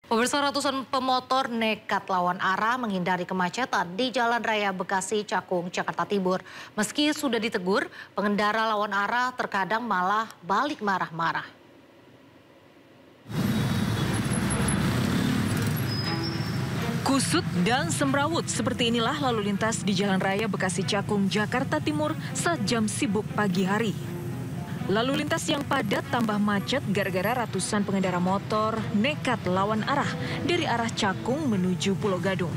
Pemirsa, ratusan pemotor nekat lawan arah menghindari kemacetan di Jalan Raya Bekasi Cakung, Jakarta Timur. Meski sudah ditegur, pengendara lawan arah terkadang malah balik marah-marah. Kusut dan semrawut seperti inilah lalu lintas di Jalan Raya Bekasi Cakung, Jakarta Timur saat jam sibuk pagi hari. Lalu lintas yang padat tambah macet gara-gara ratusan pengendara motor nekat lawan arah dari arah Cakung menuju Pulau Gadung.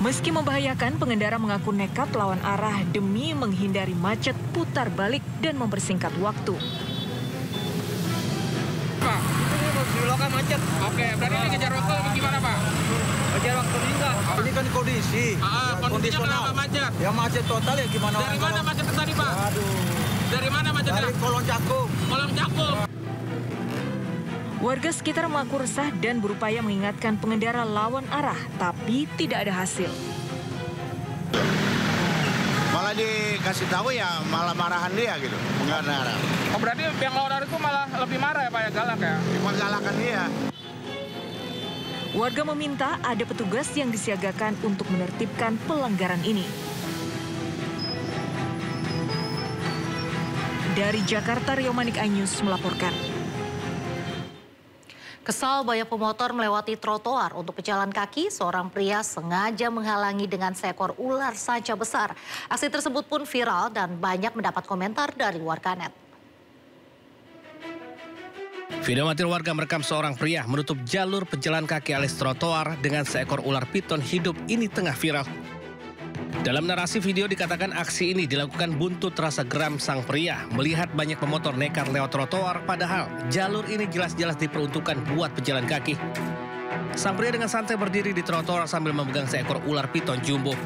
Meski membahayakan, pengendara mengaku nekat lawan arah demi menghindari macet, putar balik dan mempersingkat waktu. Pak, ini di lokal macet. Oke, berarti ini kejar waktu gimana, Pak? Kejar waktu enggak? Ini kan kondisi. Kondisinya kenapa macet? Ya macet total ya gimana? Dari mana macet tadi, Pak? Aduh. Dari mana macetnya? Dari Kolong Cakung. Kolong Cakung. Warga sekitar mengaku resah dan berupaya mengingatkan pengendara lawan arah, tapi tidak ada hasil. Malah dikasih tahu ya malah marahan dia gitu, pengendara. Oh, berarti yang lawan arah itu malah lebih marah ya, Pak, ya, galak ya? Cuma galakan dia. Warga meminta ada petugas yang disiagakan untuk menertibkan pelanggaran ini. Dari Jakarta, Rio Manik Anyus melaporkan. Kesal banyak pemotor melewati trotoar untuk pejalan kaki, seorang pria sengaja menghalangi dengan seekor ular sanca besar. Aksi tersebut pun viral dan banyak mendapat komentar dari warganet. Video amatir warga merekam seorang pria menutup jalur pejalan kaki alias trotoar dengan seekor ular piton hidup ini tengah viral. Dalam narasi video dikatakan aksi ini dilakukan buntut rasa geram sang pria melihat banyak pemotor nekat lewat trotoar, padahal jalur ini jelas-jelas diperuntukkan buat pejalan kaki. Sang pria dengan santai berdiri di trotoar sambil memegang seekor ular piton jumbo.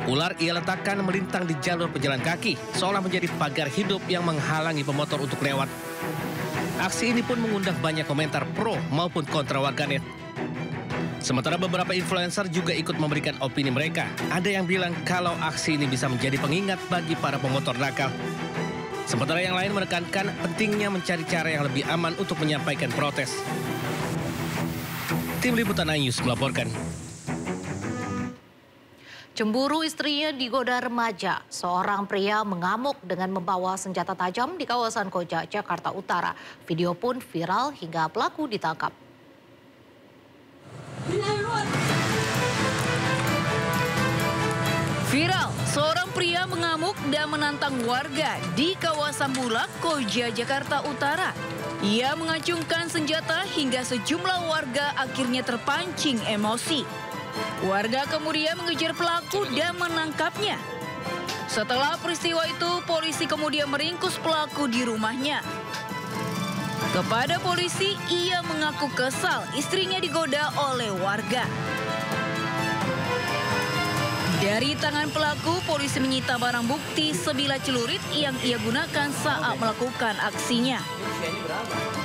Ular ia letakkan melintang di jalur pejalan kaki, seolah menjadi pagar hidup yang menghalangi pemotor untuk lewat. Aksi ini pun mengundang banyak komentar pro maupun kontra warganet. Sementara beberapa influencer juga ikut memberikan opini mereka. Ada yang bilang kalau aksi ini bisa menjadi pengingat bagi para pemotor nakal. Sementara yang lain menekankan pentingnya mencari cara yang lebih aman untuk menyampaikan protes. Tim Liputan iNews melaporkan. Cemburu istrinya digoda remaja, seorang pria mengamuk dengan membawa senjata tajam di kawasan Koja, Jakarta Utara. Video pun viral hingga pelaku ditangkap. Viral, seorang pria mengamuk dan menantang warga di kawasan Bulak, Koja, Jakarta Utara. Ia mengacungkan senjata hingga sejumlah warga akhirnya terpancing emosi. Warga kemudian mengejar pelaku dan menangkapnya. Setelah peristiwa itu, polisi kemudian meringkus pelaku di rumahnya. Kepada polisi, ia mengaku kesal istrinya digoda oleh warga. Dari tangan pelaku, polisi menyita barang bukti sebilah celurit yang ia gunakan saat melakukan aksinya.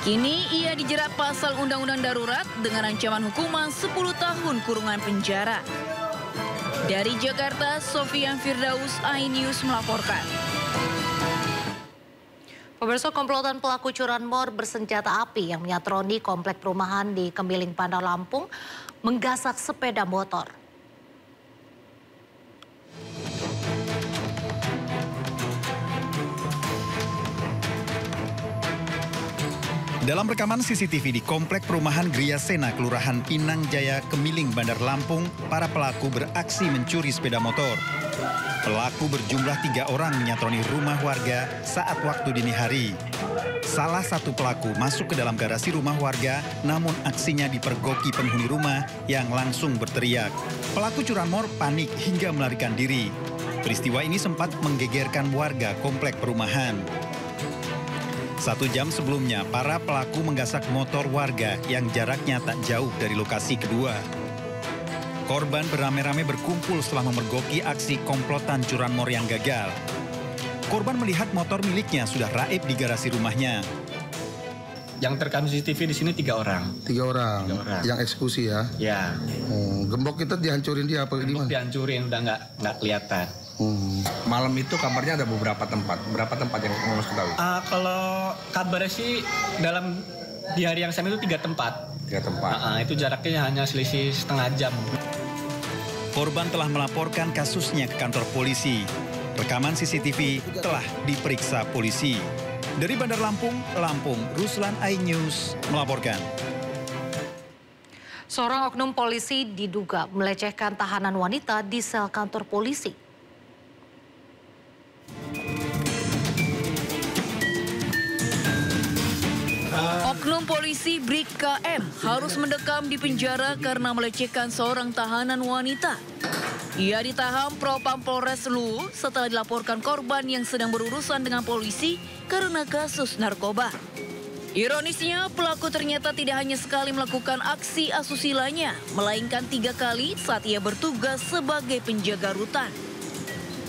Kini ia dijerat pasal Undang-Undang Darurat dengan ancaman hukuman 10 tahun kurungan penjara. Dari Jakarta, Sofian Firdaus, iNews melaporkan. Pemirsa, komplotan pelaku curanmor bersenjata api yang menyatroni komplek perumahan di Kemiling, Bandar Lampung menggasak sepeda motor. Dalam rekaman CCTV di komplek perumahan Gria Sena, Kelurahan Pinang Jaya, Kemiling, Bandar Lampung, para pelaku beraksi mencuri sepeda motor. Pelaku berjumlah 3 orang menyatroni rumah warga saat waktu dini hari. Salah satu pelaku masuk ke dalam garasi rumah warga, namun aksinya dipergoki penghuni rumah yang langsung berteriak. Pelaku curanmor panik hingga melarikan diri. Peristiwa ini sempat menggegerkan warga komplek perumahan. 1 jam sebelumnya, para pelaku menggasak motor warga yang jaraknya tak jauh dari lokasi kedua. Korban beramai-ramai berkumpul setelah memergoki aksi komplotan curanmor yang gagal. Korban melihat motor miliknya sudah raib di garasi rumahnya. Yang terekam CCTV di sini 3 orang. 3 orang. 3 orang. Yang eksekusi ya? Ya. Gembok kita dihancurin dia apa gimana? Dihancurin, udah nggak kelihatan. Malam itu kabarnya ada beberapa tempat. Berapa tempat yang Mas ketahui? Kalau kabarnya sih dalam Di hari yang sama itu 3 tempat. 3 tempat. Itu jaraknya hanya selisih setengah jam. Korban telah melaporkan kasusnya ke kantor polisi. Rekaman CCTV telah diperiksa polisi. Dari Bandar Lampung, Ruslan iNews melaporkan. Seorang oknum polisi diduga melecehkan tahanan wanita di sel kantor polisi. Oknum polisi Bribka M harus mendekam di penjara karena melecehkan seorang tahanan wanita. Ia ditahan Propam Polres Luwu setelah dilaporkan korban yang sedang berurusan dengan polisi karena kasus narkoba. Ironisnya, pelaku ternyata tidak hanya sekali melakukan aksi asusilanya, melainkan 3 kali saat ia bertugas sebagai penjaga rutan.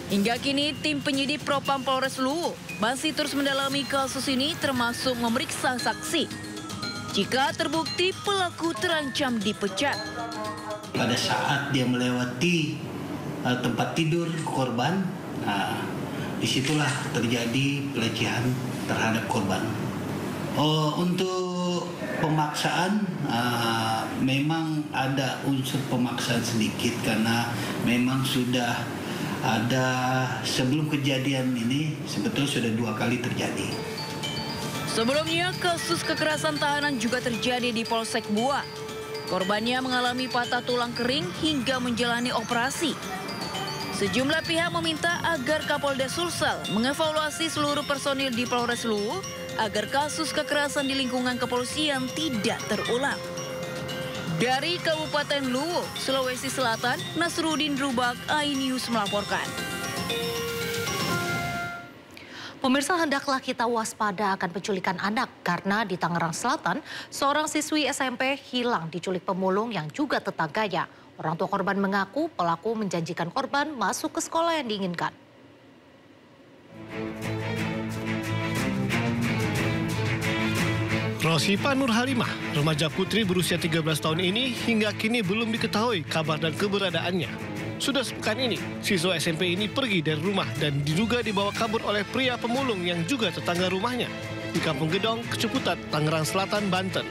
Hingga kini, tim penyidik Propam Polres Luwu masih terus mendalami kasus ini termasuk memeriksa saksi. Jika terbukti, pelaku terancam dipecat. Pada saat dia melewati tempat tidur korban, disitulah terjadi pelecehan terhadap korban. Untuk pemaksaan, memang ada unsur pemaksaan sedikit karena memang sudah ada sebelum kejadian ini sebetulnya sudah 2 kali terjadi. Sebelumnya, kasus kekerasan tahanan juga terjadi di Polsek Buah. Korbannya mengalami patah tulang kering hingga menjalani operasi. Sejumlah pihak meminta agar Kapolda Sulsel mengevaluasi seluruh personil di Polres Luwu agar kasus kekerasan di lingkungan kepolisian tidak terulang. Dari Kabupaten Luwu, Sulawesi Selatan, Nasruddin Rubak, iNews melaporkan. Pemirsa, hendaklah kita waspada akan penculikan anak karena di Tangerang Selatan, seorang siswi SMP hilang diculik pemulung yang juga tetangganya. Orang tua korban mengaku pelaku menjanjikan korban masuk ke sekolah yang diinginkan. Rosipa Nur Halimah, remaja putri berusia 13 tahun ini hingga kini belum diketahui kabar dan keberadaannya. Sudah sepekan ini, siswa SMP ini pergi dari rumah dan diduga dibawa kabur oleh pria pemulung yang juga tetangga rumahnya di Kampung Gedong, Keciputat, Tangerang Selatan, Banten.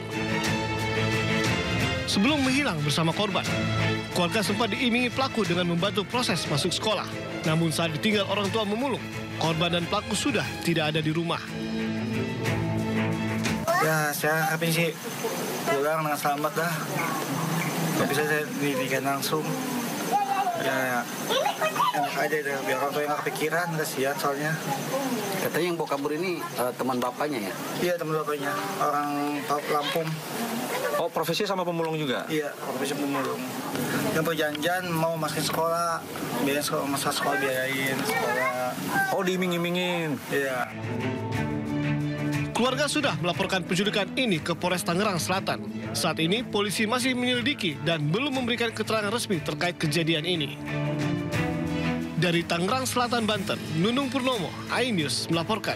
Sebelum menghilang bersama korban, keluarga sempat diimingi pelaku dengan membantu proses masuk sekolah. Namun saat ditinggal orang tua memulung, korban dan pelaku sudah tidak ada di rumah. Ya, saya harapin sih pulang dengan selamat dah. Gak bisa saya didikan langsung. Ya, enak aja deh, biar orang tua yang gak kepikiran, kasihan soalnya. Katanya yang bawa kabur ini teman bapaknya ya? Iya, teman bapaknya, orang Lampung. Oh, profesi sama pemulung juga? Iya, profesi pemulung. Yang perjanjian mau masukin sekolah, biayain sekolah, masa sekolah biayain sekolah. Oh, diiming-imingin? Iya. Keluarga sudah melaporkan penculikan ini ke Polres Tangerang Selatan. Saat ini polisi masih menyelidiki dan belum memberikan keterangan resmi terkait kejadian ini. Dari Tangerang Selatan, Banten, Nunung Purnomo, iNews melaporkan.